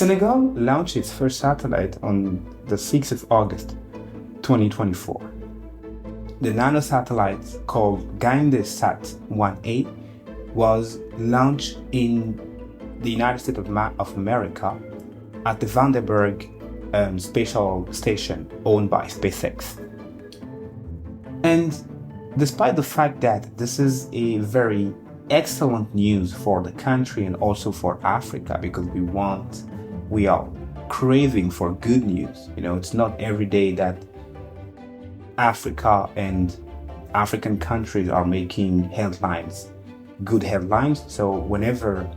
Senegal launched its first satellite on the 6th of August 2024. The nanosatellite called Sat 1A was launched in the United States of America at the Vandenberg Spatial Station owned by SpaceX. And despite the fact that this is a very excellent news for the country and also for Africa, because we are craving for good news. It's not every day that Africa and African countries are making headlines, good headlines. So whenever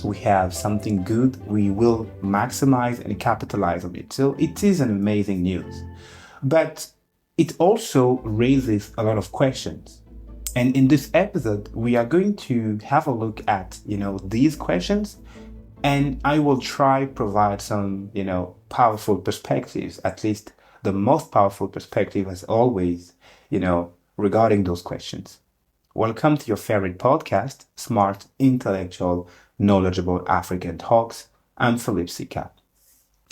we have something good, we will maximize and capitalize on it. So it is an amazing news. But it also raises a lot of questions. And in this episode, we are going to have a look at, these questions, and I will try provide some, powerful perspectives, at least the most powerful perspective as always, regarding those questions. Welcome to your favorite podcast, Smart, Intellectual, Knowledgeable African Talks. I'm S.I.K.A.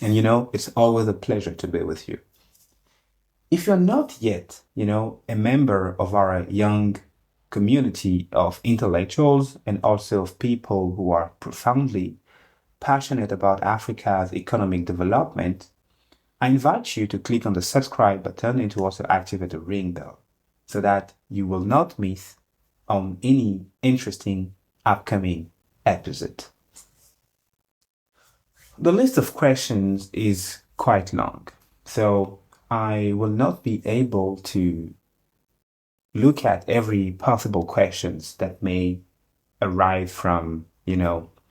And it's always a pleasure to be with you. If you're not yet, a member of our young community of intellectuals and also of people who are profoundly passionate about Africa's economic development, I invite you to click on the subscribe button and to also activate the ring bell so that you will not miss on any interesting upcoming episode. The list of questions is quite long, so I will not be able to look at every possible questions that may arise from,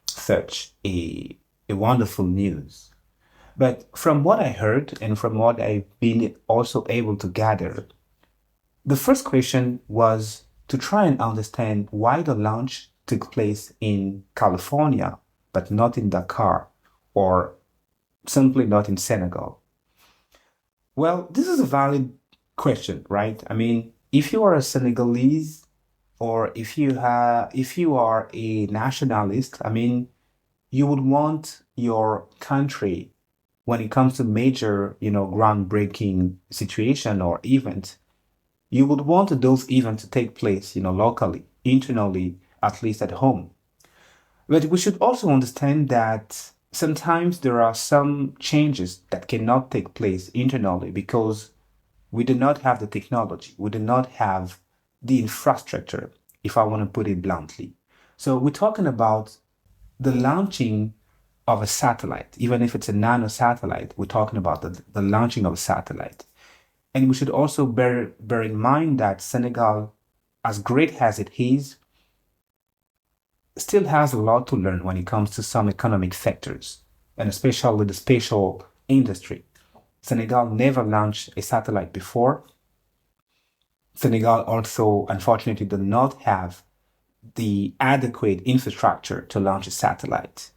such a wonderful news. But from what I heard and from what I've been also able to gather, the first question was to try and understand why the launch took place in California, but not in Dakar, or simply not in Senegal. Well, this is a valid question, right? I mean, if you are a Senegalese or if you are a nationalist, I mean, you would want your country, when it comes to major, groundbreaking situation or event, you would want those events to take place, locally, internally, at least at home. But we should also understand that sometimes there are some changes that cannot take place internally because we do not have the technology. We do not have the infrastructure, if I want to put it bluntly. So we're talking about the launching of a satellite. Even if it's a nano satellite, we're talking about the launching of a satellite. And we should also bear in mind that Senegal, as great as it is, still has a lot to learn when it comes to some economic sectors, and especially the spatial industry. Senegal never launched a satellite before. Senegal also, unfortunately, did not have the adequate infrastructure to launch a satellite.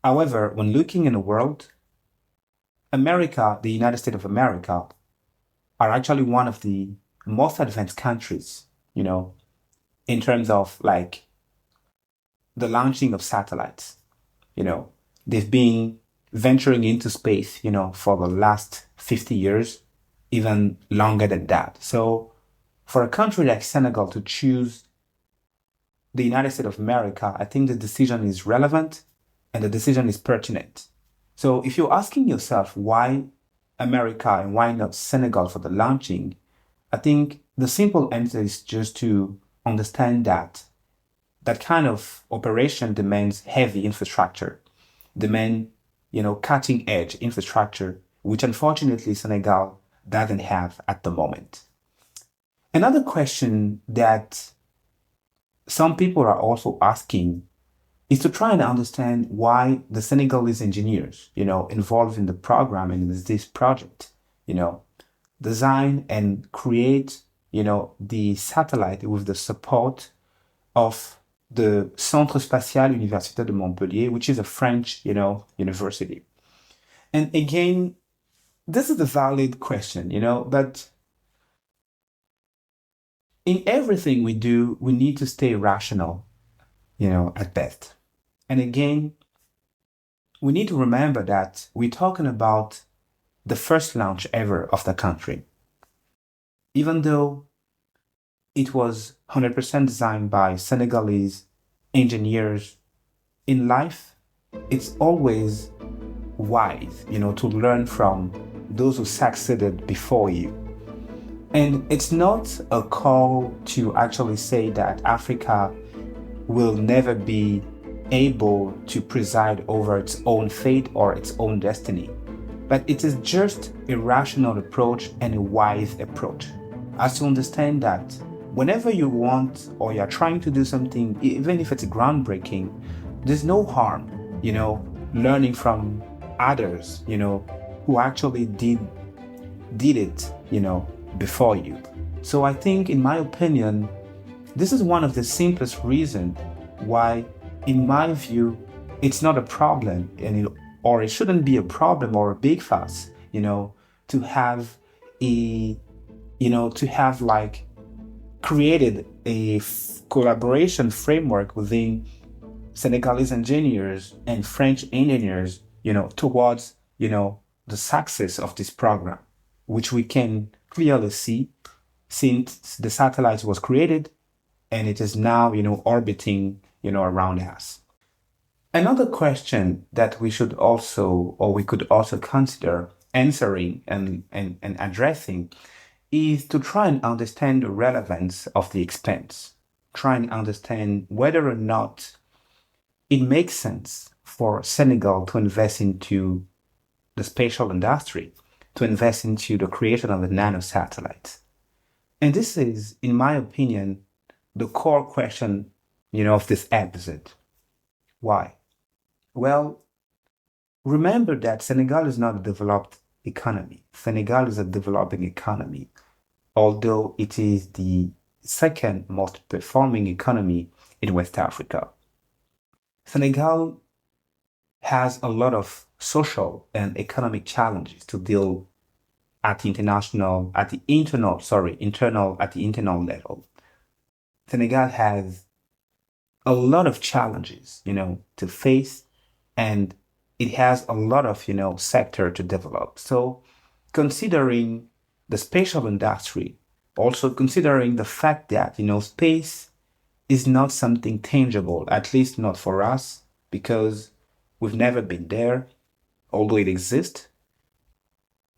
However, when looking in the world, America, the United States of America, are actually one of the most advanced countries, in terms of like the launching of satellites. They've been venturing into space, for the last 50 years, even longer than that. So for a country like Senegal to choose the United States of America, I think the decision is relevant and the decision is pertinent. So if you're asking yourself why America and why not Senegal for the launching, I think the simple answer is just to understand that kind of operation demands heavy infrastructure, demand, cutting edge infrastructure, which unfortunately Senegal doesn't have at the moment. Another question that some people are also asking is to try and understand why the Senegalese engineers, involved in the program and in this project, design and create, the satellite with the support of the Centre Spatial Université de Montpellier, which is a French, university. And again, this is a valid question, but in everything we do, we need to stay rational, at best. And again, we need to remember that we're talking about the first launch ever of the country. Even though it was 100% designed by Senegalese engineers, in life, it's always wise, to learn from those who succeeded before you. And it's not a call to actually say that Africa will never be able to preside over its own fate or its own destiny. But it is just a rational approach and a wise approach. As to understand that whenever you want or you're trying to do something, even if it's groundbreaking, there's no harm, learning from others, who actually did it, before you. So I think, in my opinion, this is one of the simplest reasons why, in my view, it's not a problem, or it shouldn't be a problem or a big fuss, to have like created a collaboration framework within Senegalese engineers and French engineers, towards, the success of this program, which we can clearly see since the satellite was created and it is now, orbiting, around us. Another question that we should also, or we could also consider answering and addressing is to try and understand the relevance of the expense, try and understand whether or not it makes sense for Senegal to invest into the spatial industry, to invest into the creation of the nano satellites. And this is, in my opinion, the core question, of this episode. Why? Well, remember that Senegal is not a developed economy. Senegal is a developing economy, although it is the second most performing economy in West Africa. Senegal has a lot of social and economic challenges to deal at the internal level. Senegal has a lot of challenges, to face, and it has a lot of, sector to develop. So considering the spatial industry, also considering the fact that, space is not something tangible, at least not for us, because we've never been there, although it exists.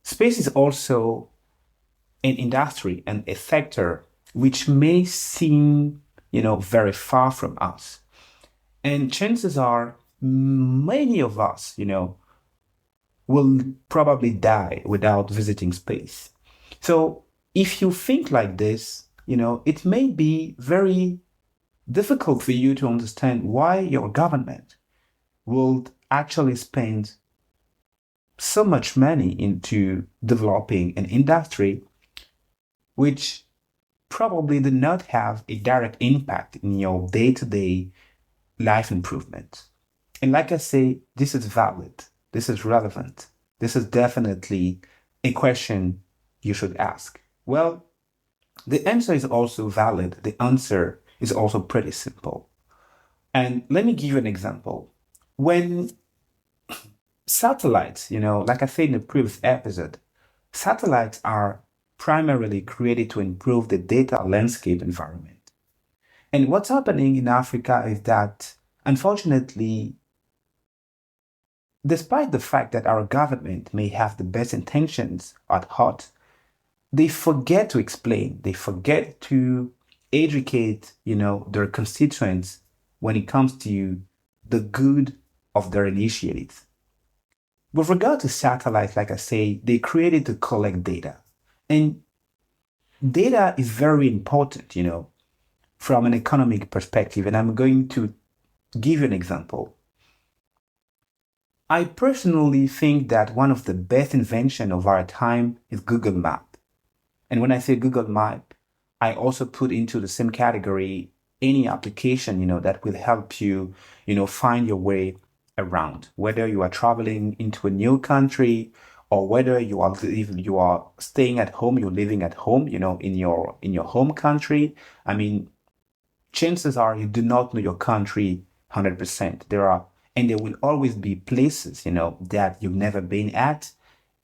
Space is also an industry and a sector which may seem, very far from us. And chances are many of us, will probably die without visiting space. So if you think like this, it may be very difficult for you to understand why your government will actually spend so much money into developing an industry which probably did not have a direct impact in your day-to-day life improvement. And like I say, this is valid. This is relevant. This is definitely a question you should ask. Well, the answer is also valid. The answer is also pretty simple. And let me give you an example. When satellites, like I said in the previous episode, satellites are primarily created to improve the data landscape environment. And what's happening in Africa is that, unfortunately, despite the fact that our government may have the best intentions at heart, they forget to explain, they forget to educate, their constituents when it comes to the good of their initiatives. With regard to satellites, like I say, they created to collect data. And data is very important, from an economic perspective. And I'm going to give you an example. I personally think that one of the best inventions of our time is Google Map. And when I say Google Map, I also put into the same category any application, that will help you, find your way around, whether you are traveling into a new country or whether you are staying at home, you're living at home, in your home country. I mean, chances are you do not know your country 100%. There are and there will always be places, that you've never been at.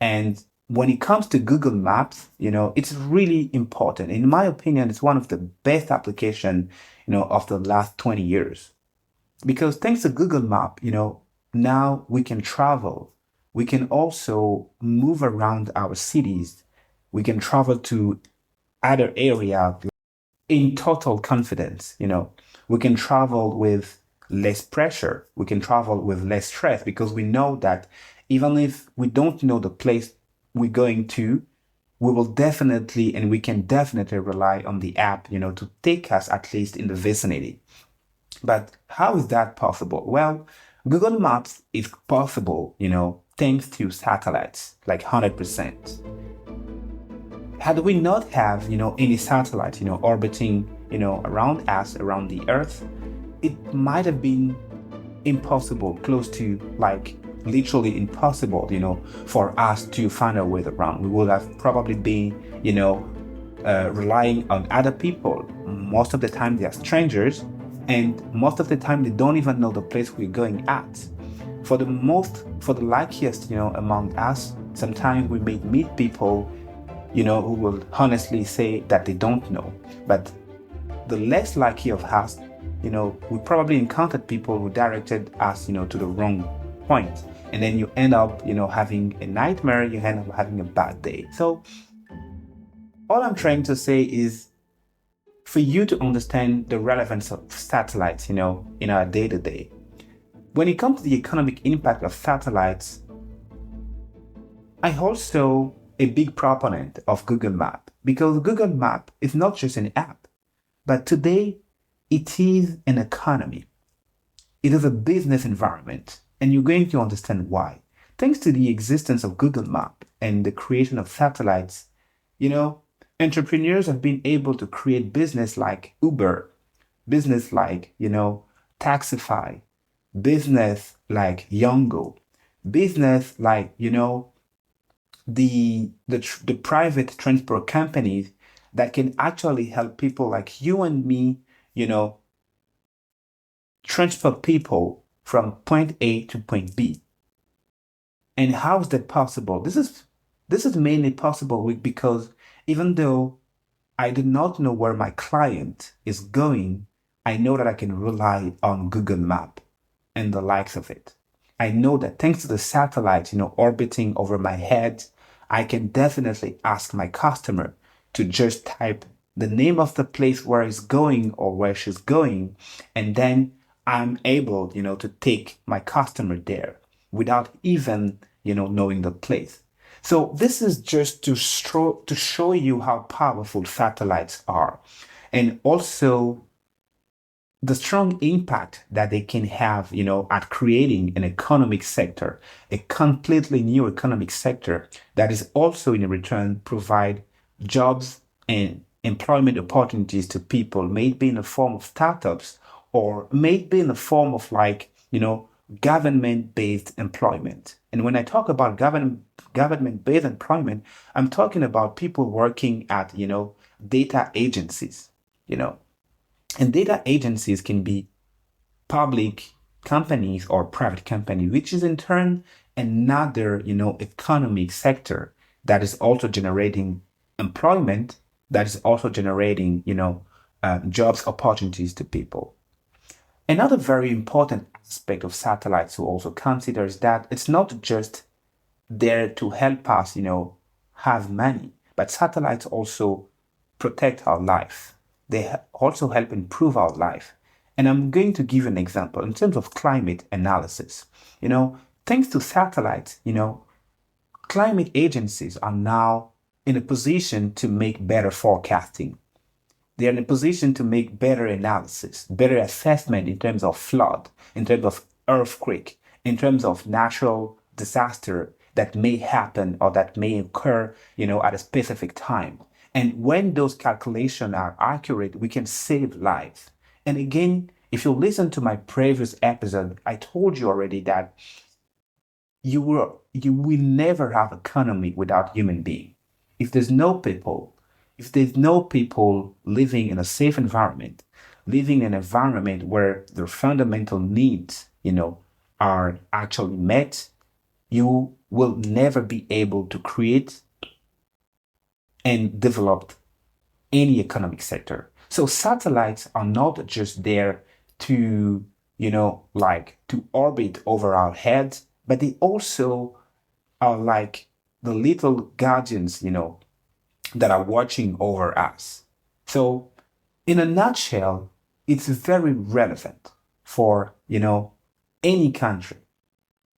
And when it comes to Google Maps, it's really important. In my opinion, it's one of the best application, of the last 20 years. Because thanks to Google Map, now we can travel. We can also move around our cities. We can travel to other areas in total confidence. We can travel with less pressure. We can travel with less stress because we know that even if we don't know the place we're going to, we will definitely and we can definitely rely on the app, to take us at least in the vicinity. But how is that possible? Well, Google Maps is possible, thanks to satellites, like 100%. Had we not have, any satellite, orbiting, around us, around the Earth, it might have been impossible, close to like literally impossible, for us to find our way around. We would have probably been, relying on other people. Most of the time, they are strangers, and most of the time, they don't even know the place we're going at. For the luckiest, among us, sometimes we may meet people, who will honestly say that they don't know. But the less lucky of us, we probably encountered people who directed us, to the wrong point. And then you end up, having a nightmare, you end up having a bad day. So all I'm trying to say is for you to understand the relevance of satellites, in our day-to-day. When it comes to the economic impact of satellites, I also a big proponent of Google Map because Google Map is not just an app, but today it is an economy. It is a business environment, and you're going to understand why. Thanks to the existence of Google Map and the creation of satellites, entrepreneurs have been able to create business like Uber, business like, Taxify, business like Yongo, business like, the private transport companies that can actually help people like you and me, transport people from point A to point B. And how is that possible? This is mainly possible because even though I do not know where my client is going, I know that I can rely on Google Map and the likes of it. I know that thanks to the satellite, orbiting over my head, I can definitely ask my customer to just type the name of the place where he's going or where she's going, and then I'm able, to take my customer there without even, knowing the place. So this is just to show you how powerful satellites are, and also the strong impact that they can have, at creating an economic sector, a completely new economic sector that is also in return provide jobs and employment opportunities to people, maybe in the form of startups or maybe in the form of like, government-based employment. And when I talk about government-based employment, I'm talking about people working at, data agencies, and data agencies can be public companies or private companies, which is in turn another, economic sector that is also generating employment, that is also generating, jobs opportunities to people. Another very important aspect of satellites to also consider is that it's not just there to help us, have money, but satellites also protect our life. They also help improve our life. And I'm going to give an example in terms of climate analysis. Thanks to satellites, climate agencies are now in a position to make better forecasting. They're in a position to make better analysis, better assessment in terms of flood, in terms of earthquake, in terms of natural disaster that may happen or that may occur, at a specific time. And when those calculations are accurate, we can save lives. And again, if you listen to my previous episode, I told you already that you will never have economy without human being. If there's no people, if there's no people living in a safe environment, living in an environment where their fundamental needs, are actually met, you will never be able to create and develop any economic sector. So satellites are not just there to, like to orbit over our heads, but they also are like the little guardians, that are watching over us. So in a nutshell, it's very relevant for, any country.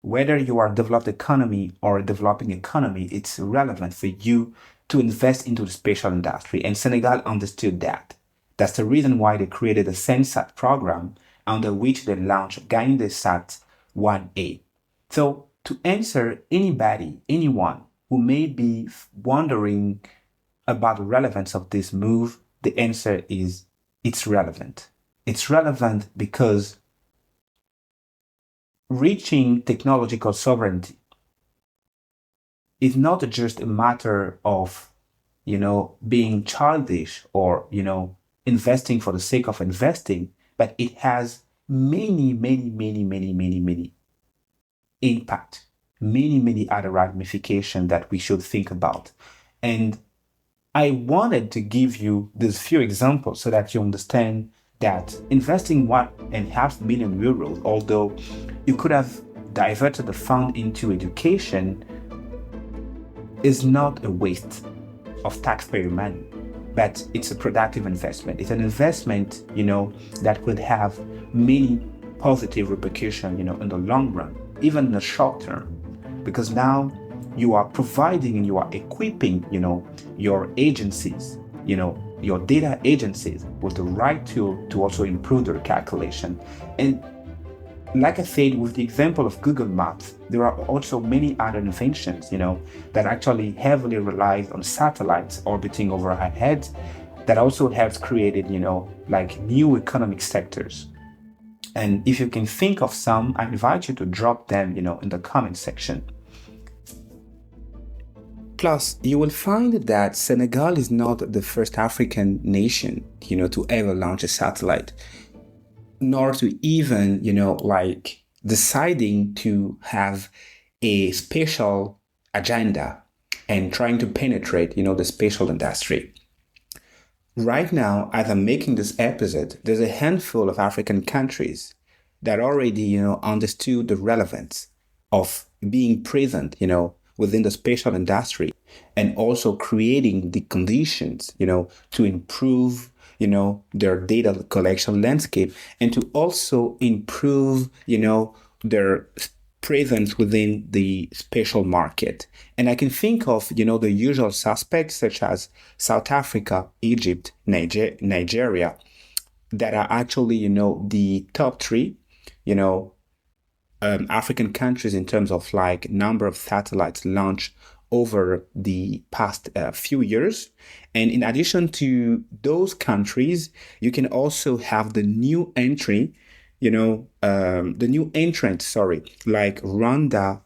Whether you are a developed economy or a developing economy, it's relevant for you to invest into the spatial industry. And Senegal understood that. That's the reason why they created a Sensat program under which they launched Gaindesat 1A. So to answer anybody, anyone who may be wondering about the relevance of this move, the answer is it's relevant. It's relevant because reaching technological sovereignty is not just a matter of, being childish or, investing for the sake of investing, but it has many, many, many, many, many, many impact, many, many other ramifications that we should think about. And I wanted to give you these few examples so that you understand that investing €1.5 million, although you could have diverted the fund into education, is not a waste of taxpayer money, but it's a productive investment. It's an investment, that will have many positive repercussions, in the long run, even in the short term, because now you are providing and you are equipping, your agencies, your data agencies with the right tool to also improve their calculation. And like I said, with the example of Google Maps, there are also many other inventions, that actually heavily relies on satellites orbiting over our heads that also has created, like new economic sectors. And if you can think of some, I invite you to drop them, in the comment section. Plus, you will find that Senegal is not the first African nation, to ever launch a satellite, nor to even, like deciding to have a spatial agenda and trying to penetrate, the spatial industry. Right now, as I'm making this episode, there's a handful of African countries that already, understood the relevance of being present, within the spatial industry and also creating the conditions, to improve, their data collection landscape and to also improve, their presence within the spatial market. And I can think of, the usual suspects such as South Africa, Egypt, Nigeria, that are actually, the top three, African countries in terms of like number of satellites launched over the past few years. And in addition to those countries, you can also have the new entry, like Rwanda,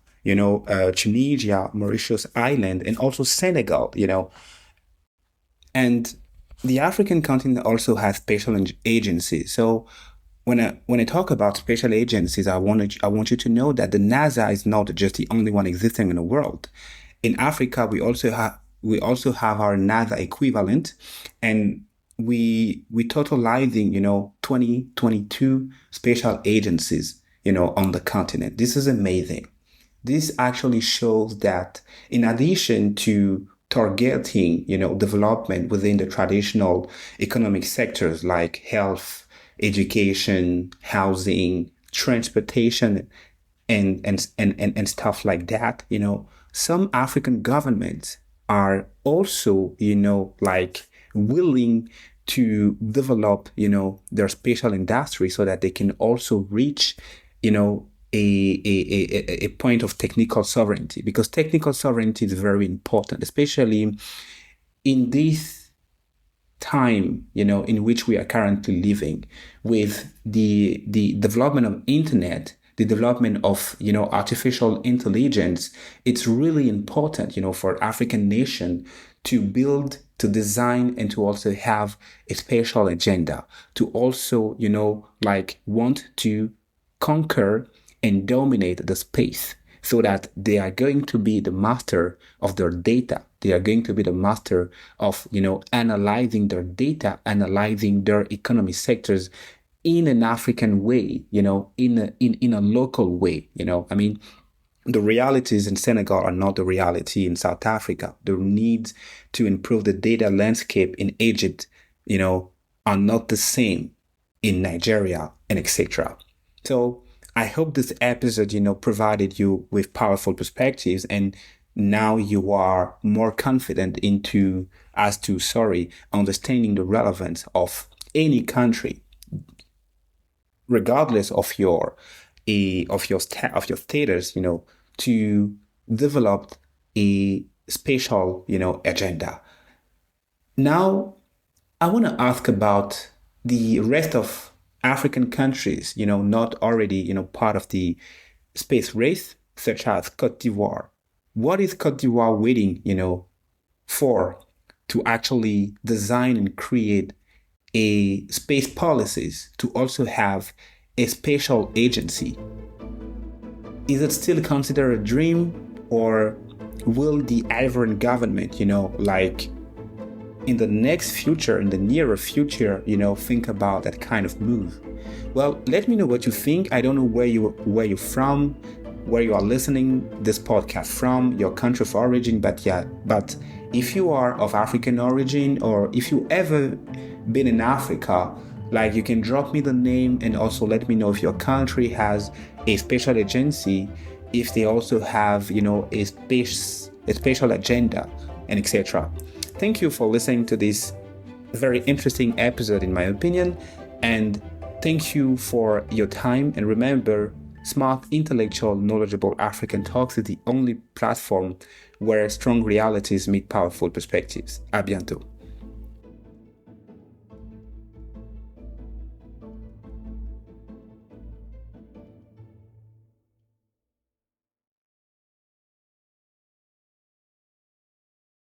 Tunisia, Mauritius Island, and also Senegal, And the African continent also has spatial agencies. So when I talk about spatial agencies, I want you to know that the NASA is not just the only one existing in the world. In Africa, we also have our NASA equivalent, and we totalizing 22 spatial agencies on the continent. This is amazing. This actually shows that in addition to targeting development within the traditional economic sectors like health, education, housing, transportation, and stuff like that, some African governments are also, like willing to develop, their spatial industry so that they can also reach, a point of technical sovereignty, because technical sovereignty is very important, especially in this time, in which we are currently living with the development of internet, the development of, artificial intelligence. It's really important, for African nation to build, to design, and to also have a spatial agenda, to also, like want to conquer and dominate the space, so that they are going to be the master of their data. They are going to be the master of, analyzing their data, analyzing their economic sectors in an African way, in a local way. The realities in Senegal are not the reality in South Africa. The needs to improve the data landscape in Egypt, are not the same in Nigeria, and etc. So I hope this episode, provided you with powerful perspectives, and now you are more confident understanding the relevance of any country, regardless of your status, to develop a spatial, agenda. Now, I want to ask about the rest of African countries, not already, part of the space race, such as Cote d'Ivoire. What is Cote d'Ivoire waiting, for to actually design and create a space policies to also have a spatial agency? Is it still considered a dream, or will the Ivorian government, in the nearer future, think about that kind of move? Well, let me know what you think. I don't know where you're from, where you are listening this podcast from, your country of origin, but if you are of African origin, or if you ever been in Africa, you can drop me the name, and also let me know if your country has a special agency, if they also have, a spatial agenda, and etc. Thank you for listening to this very interesting episode, in my opinion, and thank you for your time. And remember, smart, intellectual, knowledgeable African Talks is the only platform where strong realities meet powerful perspectives. À bientôt.